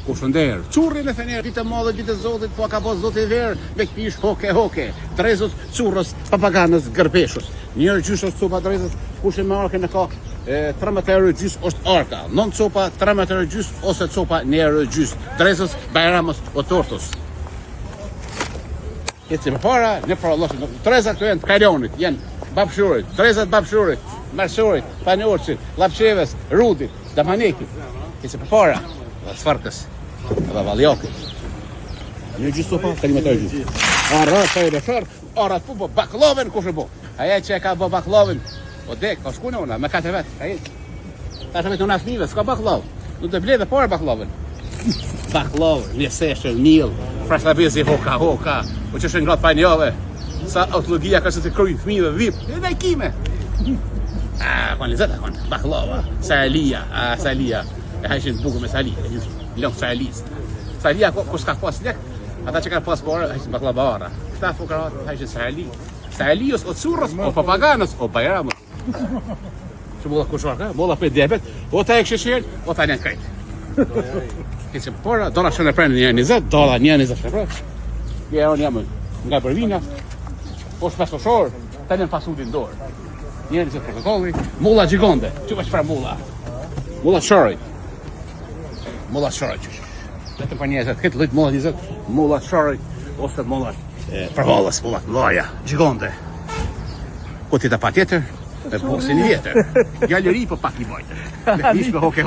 Kushënder, curri në fener, ditë madhe, ditë zotit, po ka pas zoti verë, me këpish hoke, drezës, currës, papaganës, gërpeshës. Njërë gjysh është copa drezës, kush e me arke në ka 13 euro gjys është arka, non copa 13 euro gjys ose copa 1 euro gjys, drezës, bajramës o tortës. Jetë si për para, në para losën, trezat këtu janë të Kajlonit, janë babshurit, trezat babshurit, marsorit, panjorësit, lapsheves, rudit, damanekit. Jetë si për para, sfarkës. Dhe valjokit. Një gjysë sopa, kalimetar gjysë. Arrat, sa e bëshar, arrat po baklovën kush e bo. Aja që e ka bo baklovën, o dek, o shkune una, me 4 vetë. Aja, 4 vetë una fnive, s'ka baklovë. Nuk të bleve parë baklovën. Baklovë, një seshën, mil, frashlabezi, hoka, o që shën gratë panjove. Sa autologia ka që të kryjë fmive, vip, e dhe i kime. Kon lezeta, kon, baklova, salia. E hajshin të bukur me sali, lëngë salis. Salia, kur s'ka pas lek, ata që ka pas por, hajshin baklavara. Këta fukarat, hajshin sali. Salios, o currës, o papaganës, o bajramës. Që molla kushar, molla për diabet, o ta e këshishir, o ta njën krejt. Kësi por, dola shënë e prejnë një 20, dola një 20 shënë e prejnë. Një eron jam nga përvina, po shpesoshor, ta njën pasudin dorë. Një 20 protokolli, molla gjigonde, që pa që pra molla. Molla shërëj. Molla shërëj qësh. Vetëm për njëzët, këtë lëjtë molla njëzët, molla shërëj, ose molla përvalës, molla loja, gjigonde. Ko tita pa tjetër, e posin një vjetër. Gjallëri për pak i bajtër. Me pish me hoke.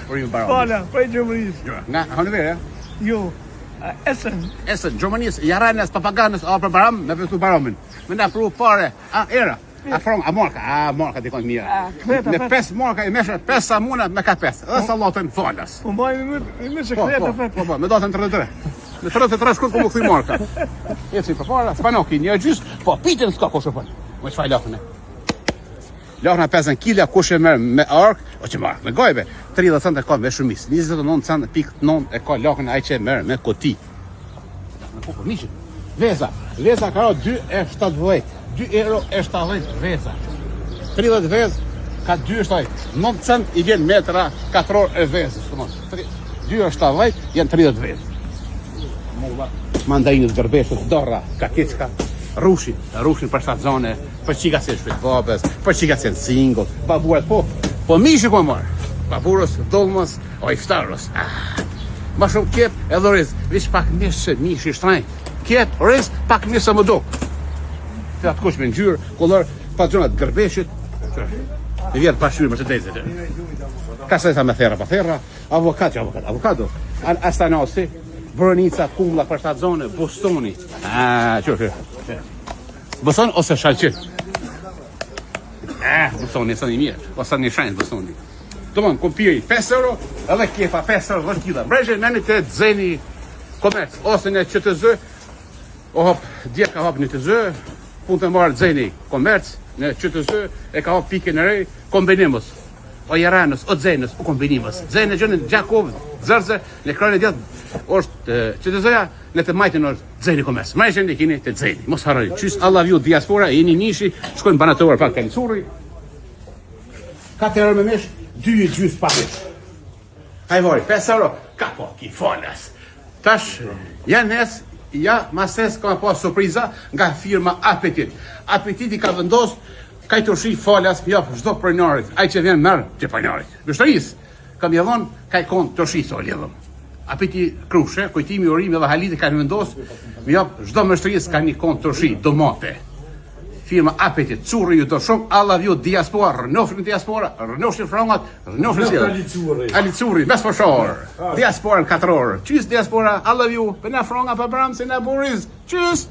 Por ju baron. Fala, prej Gjermanisë. Nga, Hanover, Jo, Essen, Gjermanisë, Jaranës, papaganës, a për baram, me vetu baramin. Me nga pru pare, era. A frong, a marka dikon të mira. Me 5 marka i meshe, 5 samuna me ka 5. Dhe salatën falas. u mbaj me sekreta vetë. Me datën 33. Me 33 shkut po më këthy marka. Jetë si për para, spanoki një gjys, po pitin s'ka kushe për. Më që faj lakën e. Lakën e 5 kila kushe merë me ark, o që mark, me gajbe. 30 cent e ka me shumis, 29 cent e pikë 9 e ka lakën e që merë me koti. Me kukur, nishin. Veza ka 2,70. 2 euro e 70 veza. 30 vez ka 2,70. 9 cent i vjen metra 4 orë e vezës. 2,70 janë 30 vezë. Mandajinës, gërbeshës, dorra, kakicka, rushin për shtatzone, për qika se shpitbabes, për qika se singot, baburat po mishi ku e marë. Baburës, dolmës, o iftarës. Ma shumë kjep edhe riz, vish pak njështë mishi shtrajnë. Kjep, riz, pak njështë më do. Të atë kush me njërë, kolor, pa gjonat gërbeshit, e vjerë pa shyrë më që dezit. Ka se me thera pa thera, avokado, astanasi, bronica, kumla për shtatë zone, bostoni. Boston ose shalqit. Bostoni, së një mirë, ose një shanjë bostoni. Domon, kompiri 5 euro, edhe kjefa 5 euro, 10 kila. Brejshë në një të dzeni komerc, ose në që të zë, o hop, dje ka hop një të zë, punë të marë dzeni komerc, në që të zë, e ka hop pike në rej, kombinimës, o jaranës, o dzenës, o kombinimës. Dzenë në gjënë Gjakovë, zërze, në krajnë e djetë, është që të zëja, në të majtë në dzeni komerc. Brejshë në kini të dzeni, mos haroj. Qys Allah vju diaspora, jeni nishi, shkojnë banatovar pak të nësuri, 4 euro me mesh, 2 gjys pa mesh. Hajvari, 5 euro, ka po ki falas. Tash, janë nes, ja, mases ka pas surpriza nga firma Apetit. Apetiti ka vendos kaj të shi falas ja çdo pronarit. Ai që vjen merr të pronarit. Gështëris, kam jallon kaj kon të shi so lidhëm. Apeti krushe, kujtimi urimi dhe haliti kanë vendos, më jap çdo mështëris ka një kon të shi domate. Firma Apetit, curri ju të shumë, Allah vju diaspora, rënofrin diaspora, rënofrin frangat, rënofrin tjera. Alicurri, mes përshor, diaspora në 4 orë. Qys diaspora, Allah vju, për në franga, për bram, se në buriz, qys!